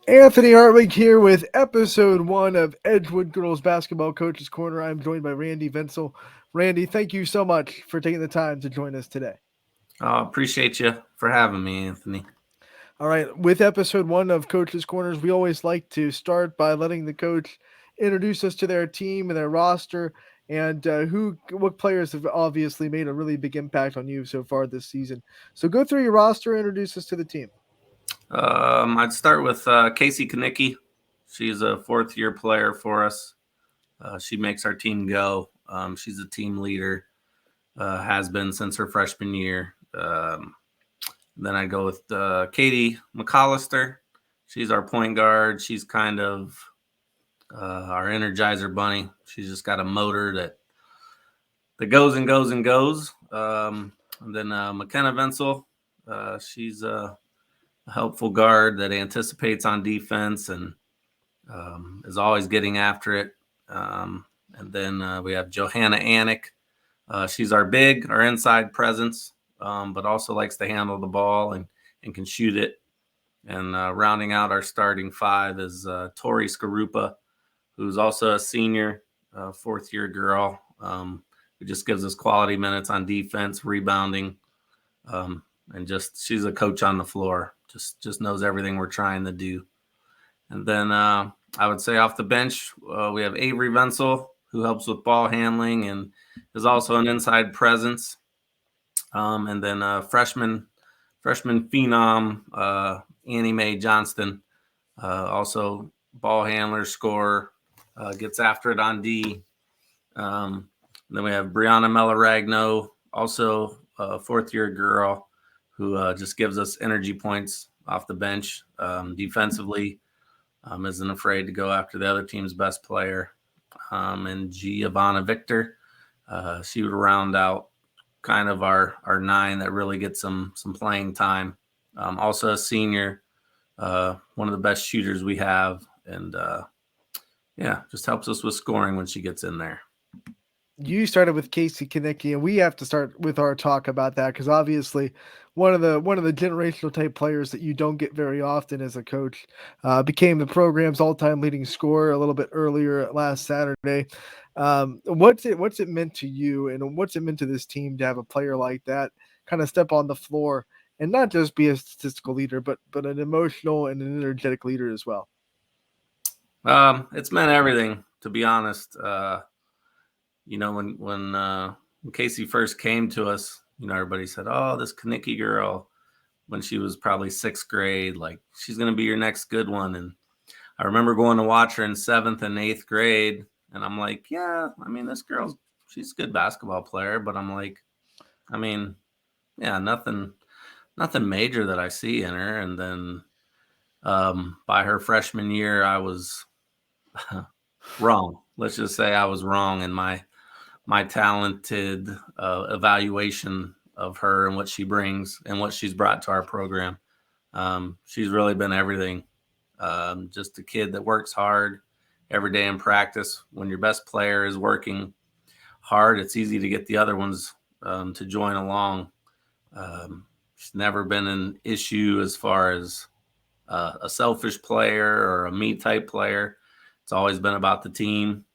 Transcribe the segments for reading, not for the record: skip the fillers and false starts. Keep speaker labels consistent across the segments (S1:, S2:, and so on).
S1: Anthony Hartwig here with episode 1 of Edgewood Girls Basketball Coaches Corner. I'm joined by Randy Vencill. Randy, thank you so much for taking the time to join us today.
S2: Appreciate you for having me, Anthony.
S1: All right, with episode 1 of Coaches Corners, we always like to start by letting the coach introduce us to their team and their roster and what players have obviously made a really big impact on you so far this season. So go through your roster and introduce us to the team.
S2: I'd start with Kaci Kanicki. She's a fourth-year player for us. She makes our team go. She's a team leader, has been since her freshman year. Then I go with Katie McAllister. She's our point guard. She's kind of our Energizer bunny. She's just got a motor that goes and goes and goes. And then McKenna Vencill. She's a helpful guard that anticipates on defense and is always getting after it. And then we have Johanna Anik. She's our inside presence, but also likes to handle the ball and can shoot it. And rounding out our starting five is Tori Skarupa, who's also a senior, fourth-year girl, who just gives us quality minutes on defense, rebounding, and she's a coach on the floor. Just knows everything we're trying to do. And then I would say off the bench, we have Avery Vencill, who helps with ball handling and is also an inside presence. And then freshman phenom, Annie Mae Johnston, also ball handler, scorer, gets after it on D. Then we have Brianna Meloragno, also a fourth-year girl, who just gives us energy points off the bench. Defensively, isn't afraid to go after the other team's best player. And Giovanna Victor, she would round out kind of our nine that really gets some playing time. Also a senior, one of the best shooters we have, and just helps us with scoring when she gets in there.
S1: You started with Kaci Kanicki, and we have to start with our talk about that because obviously one of the generational type players that you don't get very often as a coach, became the program's all-time leading scorer a little bit earlier last Saturday. What's it meant to you, and what's it meant to this team to have a player like that kind of step on the floor and not just be a statistical leader, but an emotional and an energetic leader as well?
S2: It's meant everything, to be honest. When Kaci first came to us, everybody said, "Oh, this Kanicki girl," when she was probably sixth grade, like, she's going to be your next good one. And I remember going to watch her in seventh and eighth grade, and I'm like, yeah, this girl's, she's a good basketball player, but I'm like, nothing major that I see in her. And then by her freshman year, I was wrong. Let's just say I was wrong in my talented evaluation of her and what she brings and what she's brought to our program. She's really been everything. Just a kid that works hard every day in practice. When your best player is working hard, it's easy to get the other ones to join along. She's never been an issue as far as a selfish player or a me type player. It's always been about the team.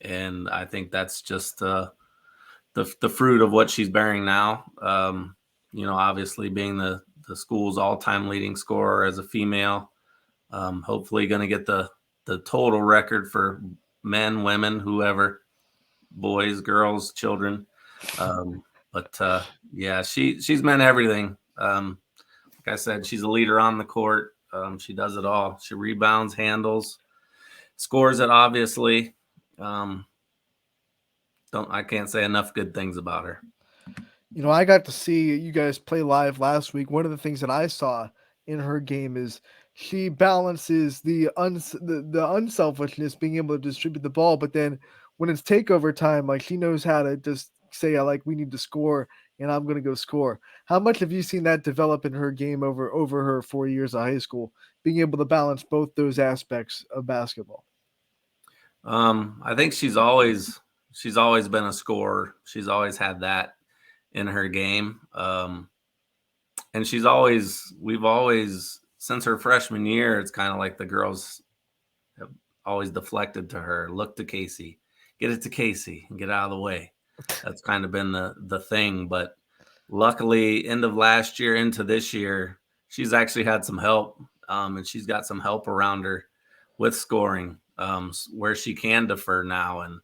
S2: And I think that's just the fruit of what she's bearing now. Obviously being the school's all-time leading scorer as a female, hopefully going to get the total record for men, women, whoever, boys, girls, children. She's meant everything. Like I said, she's a leader on the court. She does it all. She rebounds, handles, scores it, obviously. I can't say enough good things about her.
S1: I got to see you guys play live last week. One of the things that I saw in her game is she balances the unselfishness, being able to distribute the ball, but then when it's takeover time, like, she knows how to just say, we need to score, and I'm going to go score. How much have you seen that develop in her game over her 4 years of high school, being able to balance both those aspects of basketball?
S2: I think she's always been a scorer. She's always had that in her game. And we've always since her freshman year, it's kind of like the girls have always deflected to her. Look to Kaci, get it to Kaci, and get out of the way. That's kind of been the thing. But luckily, end of last year into this year, she's actually had some help, and she's got some help around her with scoring, where she can defer now. And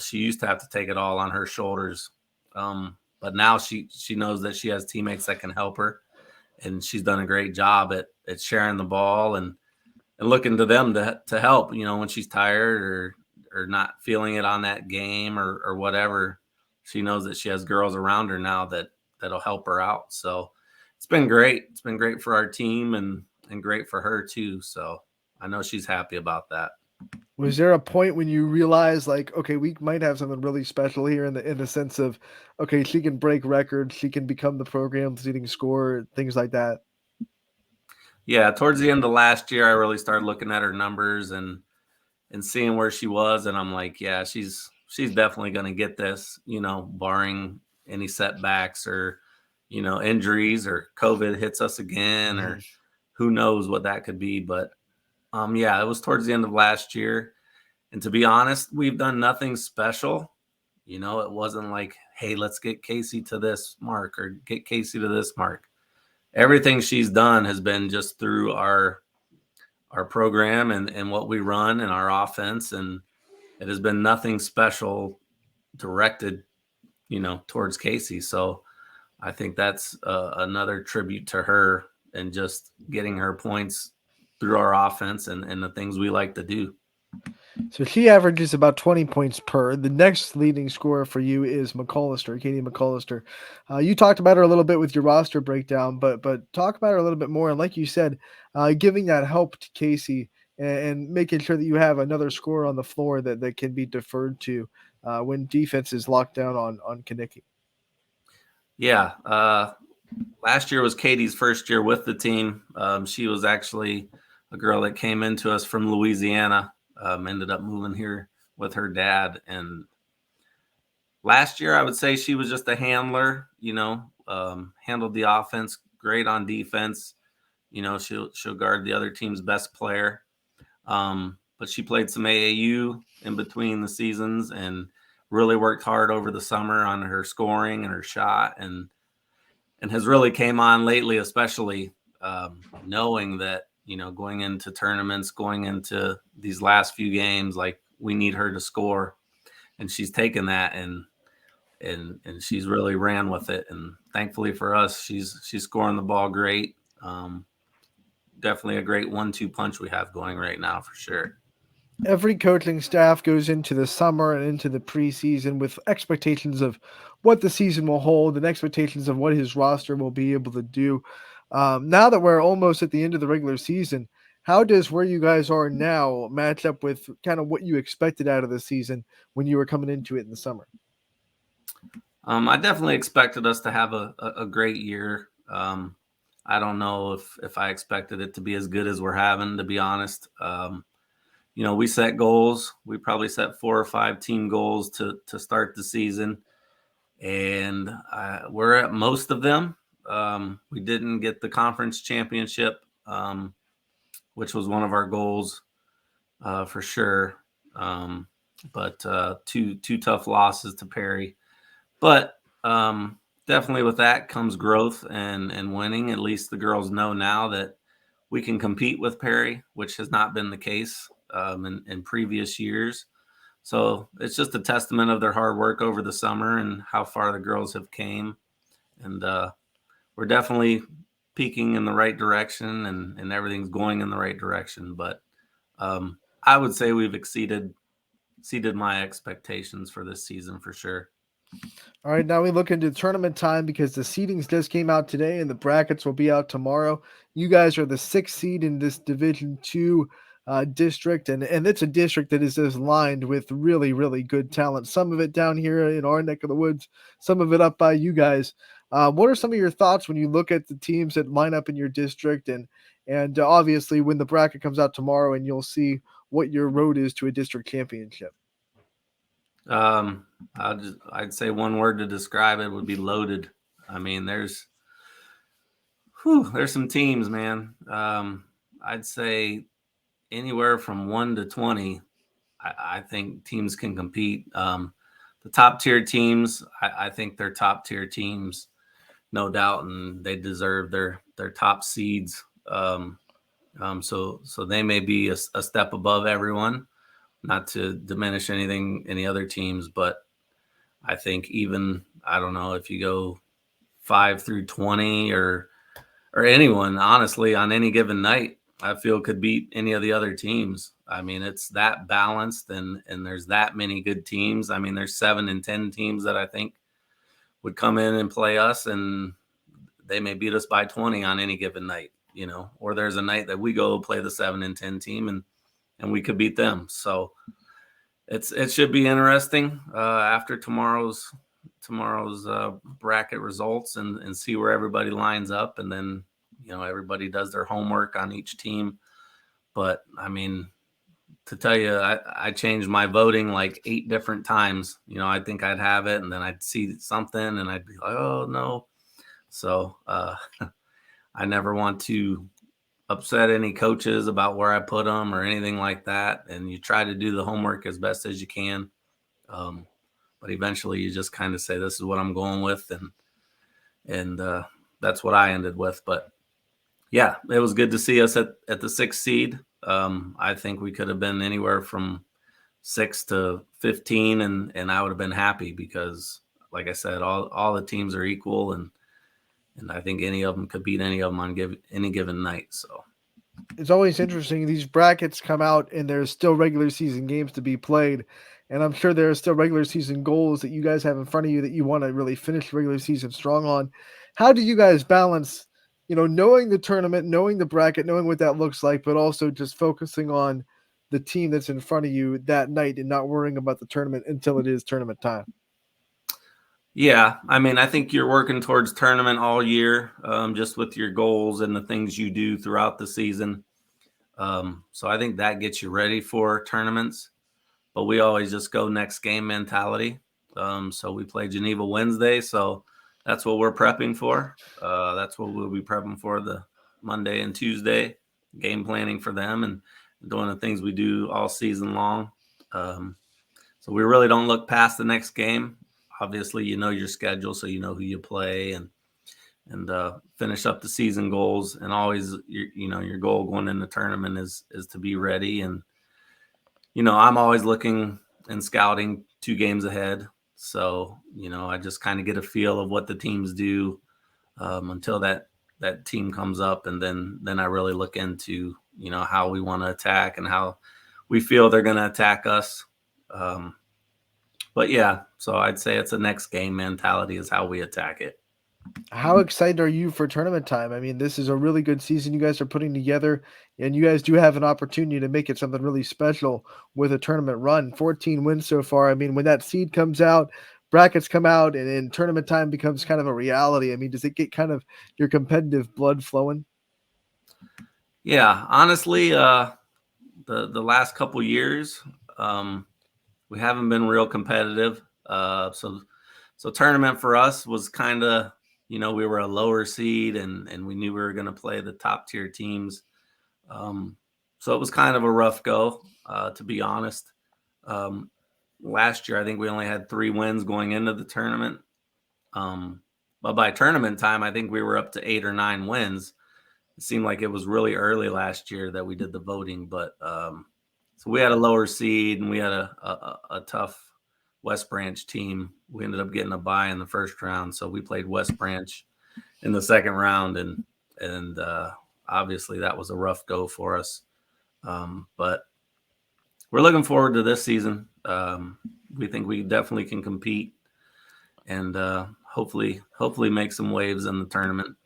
S2: she used to have to take it all on her shoulders, but now she knows that she has teammates that can help her, and she's done a great job at sharing the ball and looking to them to help, when she's tired or not feeling it on that game or whatever. She knows that she has girls around her now that'll help her out. So it's been great. It's been great for our team and great for her too. So I know she's happy about that.
S1: Was there a point when you realized like, okay, we might have something really special here in the sense of, okay, she can break records, she can become the program's leading scorer, things like that?
S2: Yeah, towards the end of last year, I really started looking at her numbers and seeing where she was, and I'm like, yeah, she's definitely going to get this, barring any setbacks or injuries or COVID hits us again
S1: Mhm.
S2: or who knows what that could be. But yeah, it was towards the end of last year, and to be honest, we've done nothing special. It wasn't like, hey, let's get Kaci to this mark or get Kaci to this mark. Everything she's done has been just through our program and what we run and our offense, and it has been nothing special directed, towards Kaci. So I think that's another tribute to her and just getting her points through our offense and the things we like to do.
S1: So she averages about 20 points per. The next leading scorer for you is McCollister, Katie McCollister. You talked about her a little bit with your roster breakdown, but talk about her a little bit more. And like you said, giving that help to Kaci and making sure that you have another scorer on the floor that can be deferred to when defense is locked down on Kanicki.
S2: Yeah. Last year was Katie's first year with the team. She was actually a girl that came into us from Louisiana, ended up moving here with her dad. And last year, I would say she was just a handler, handled the offense great on defense. She'll guard the other team's best player. But she played some AAU in between the seasons and really worked hard over the summer on her scoring and her shot, and has really came on lately, especially knowing that going into tournaments, going into these last few games, like we need her to score, and she's taken that and she's really ran with it. And thankfully for us, she's scoring the ball great. Definitely a great 1-2 punch we have going right now for sure.
S1: Every coaching staff goes into the summer and into the preseason with expectations of what the season will hold and expectations of what his roster will be able to do. Now that we're almost at the end of the regular season, how does where you guys are now match up with kind of what you expected out of the season when you were coming into it in the summer?
S2: I definitely expected us to have a great year. I don't know if I expected it to be as good as we're having, to be honest. We set goals. We probably set 4 or 5 team goals to start the season, and we're at most of them. We didn't get the conference championship, which was one of our goals for sure. But two tough losses to Perry. But definitely with that comes growth and winning. At least the girls know now that we can compete with Perry, which has not been the case in previous years. So it's just a testament of their hard work over the summer and how far the girls have came. And we're definitely peaking in the right direction and everything's going in the right direction. But I would say we've exceeded my expectations for this season for sure.
S1: All right, now we look into tournament time because the seedings just came out today and the brackets will be out tomorrow. You guys are the sixth seed in this Division Two district, and it's a district that is just lined with really, really good talent. Some of it down here in our neck of the woods, some of it up by you guys. What are some of your thoughts when you look at the teams that line up in your district, and obviously when the bracket comes out tomorrow, and you'll see what your road is to a district championship?
S2: Um, I'd say one word to describe it would be loaded. I mean, there's there's some teams, man. I'd say anywhere from 1 to 20. I think teams can compete. The top tier teams, I think they're top tier teams, no doubt, and they deserve their top seeds. So they may be a step above everyone. Not to diminish any other teams, but I think even I don't know if you go 5 through 20 or anyone honestly on any given night, I feel could beat any of the other teams. I mean, it's that balanced and there's that many good teams. I mean, there's 7 and 10 teams that I think would come in and play us, and they may beat us by 20 on any given night, or there's a night that we go play the 7 and 10 team and we could beat them. So it should be interesting after tomorrow's bracket results and see where everybody lines up, and then everybody does their homework on each team. But I mean, to tell you, I changed my voting like 8 different times. I think I'd have it, and then I'd see something, and I'd be like, oh no. So I never want to upset any coaches about where I put them or anything like that. And you try to do the homework as best as you can. But eventually you just kind of say, this is what I'm going with. And that's what I ended with. But yeah, it was good to see us at the 6th seed. I think we could have been anywhere from 6 to 15 and I would have been happy because like I said, all the teams are equal and I think any of them could beat any of them on any given night. So
S1: It's always interesting. These brackets come out and there's still regular season games to be played. And I'm sure there are still regular season goals that you guys have in front of you that you want to really finish the regular season strong on. How do you guys balance, knowing the tournament, knowing the bracket, knowing what that looks like, but also just focusing on the team that's in front of you that night and not worrying about the tournament until it is tournament time?
S2: Yeah, I mean, I think you're working towards tournament all year, just with your goals and the things you do throughout the season. So I think that gets you ready for tournaments. But we always just go next game mentality. So we play Geneva Wednesday, so that's what we're prepping for. That's what we'll be prepping for the Monday and Tuesday, game planning for them and doing the things we do all season long. So we really don't look past the next game. Obviously, you know your schedule, so you know who you play and finish up the season goals. And always, your goal going in the tournament is to be ready. And I'm always looking and scouting 2 games ahead. So I just kind of get a feel of what the teams do until that team comes up, and then I really look into how we want to attack and how we feel they're going to attack us. But yeah, so I'd say it's a next game mentality is how we attack it.
S1: How excited are you for tournament time? I mean, this is a really good season you guys are putting together, and you guys do have an opportunity to make it something really special with a tournament run. 14 wins so far. I mean, when that seed comes out, brackets come out, and then tournament time becomes kind of a reality. I mean, does it get kind of your competitive blood flowing?
S2: Yeah, honestly, the last couple years, we haven't been real competitive. So tournament for us was kind of, we were a lower seed and we knew we were going to play the top tier teams. So it was kind of a rough go, to be honest. Last year, I think we only had 3 wins going into the tournament. But by tournament time, I think we were up to 8 or 9 wins. It seemed like it was really early last year that we did the voting, but so we had a lower seed and we had a tough West Branch team. We ended up getting a bye in the first round, so we played West Branch in the second round, and obviously that was a rough go for us. But we're looking forward to this season. We think we definitely can compete and hopefully make some waves in the tournament.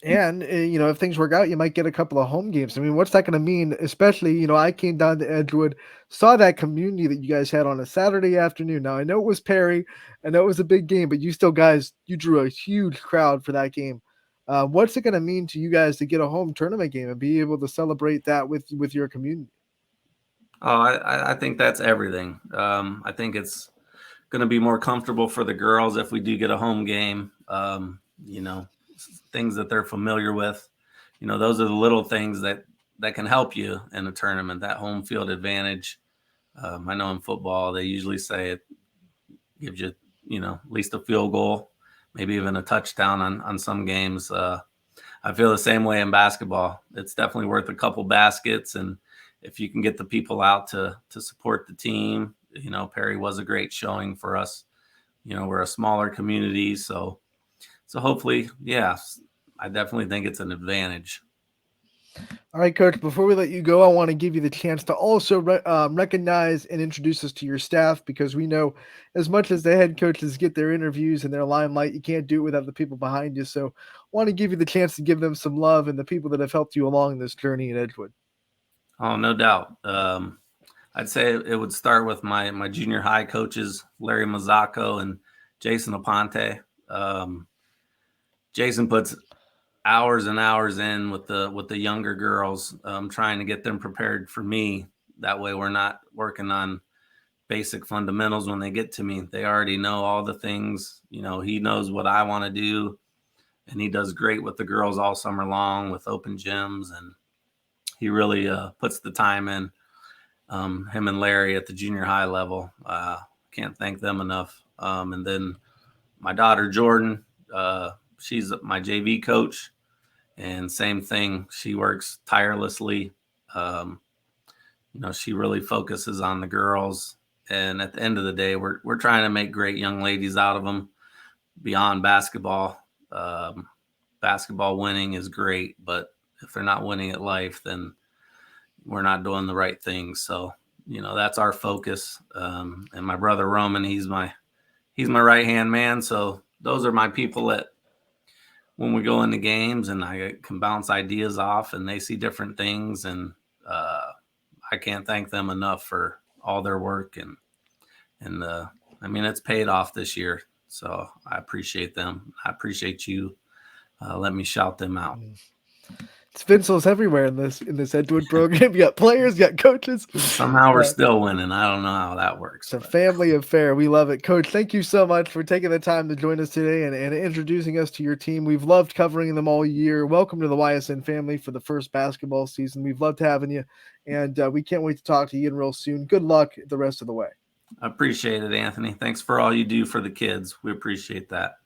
S1: And if things work out, you might get a couple of home games. I mean, what's that going to mean? Especially, I came down to Edgewood, saw that community that you guys had on a Saturday afternoon. Now I know it was Perry, I know it was a big game, but you drew a huge crowd for that game. What's it going to mean to you guys to get a home tournament game and be able to celebrate that with your community?
S2: Oh, I think that's everything. I think it's going to be more comfortable for the girls if we do get a home game. things that they're familiar with. Those are the little things that can help you in a tournament. That home field advantage. I know in football they usually say it gives you, at least a field goal, maybe even a touchdown on some games. I feel the same way in basketball. It's definitely worth a couple baskets, and if you can get the people out to support the team, Perry was a great showing for us. We're a smaller community, so hopefully, yeah, I definitely think it's an advantage.
S1: All right, Coach, before we let you go, I want to give you the chance to also recognize and introduce us to your staff, because we know as much as the head coaches get their interviews and their limelight, you can't do it without the people behind you. So I want to give you the chance to give them some love and the people that have helped you along this journey in Edgewood.
S2: Oh, no doubt. I'd say it would start with my junior high coaches, Larry Mazzacco and Jason Aponte. Jason puts hours and hours in with the younger girls, trying to get them prepared for me. That way we're not working on basic fundamentals when they get to me. They already know all the things. He knows what I want to do, and he does great with the girls all summer long with open gyms, and he really puts the time in. Him and Larry at the junior high level, can't thank them enough. And then my daughter Jordan, she's my JV coach, and same thing. She works tirelessly. She really focuses on the girls, and at the end of the day, we're trying to make great young ladies out of them. Beyond basketball, basketball winning is great, but if they're not winning at life, then we're not doing the right things. So, that's our focus. And my brother Roman, he's my right hand man. So those are my people that when we go into games and I can bounce ideas off and they see different things, and I can't thank them enough for all their work. And it's paid off this year. So I appreciate them. I appreciate you. Let me shout them out.
S1: It's Vencills everywhere in this Edgewood program. You got players, you got coaches.
S2: Somehow we're still winning. I don't know how that works.
S1: It's a family affair. We love it. Coach, thank you so much for taking the time to join us today and introducing us to your team. We've loved covering them all year. Welcome to the YSN family for the first basketball season. We've loved having you, and we can't wait to talk to you again real soon. Good luck the rest of the way.
S2: I appreciate it, Anthony. Thanks for all you do for the kids. We appreciate that.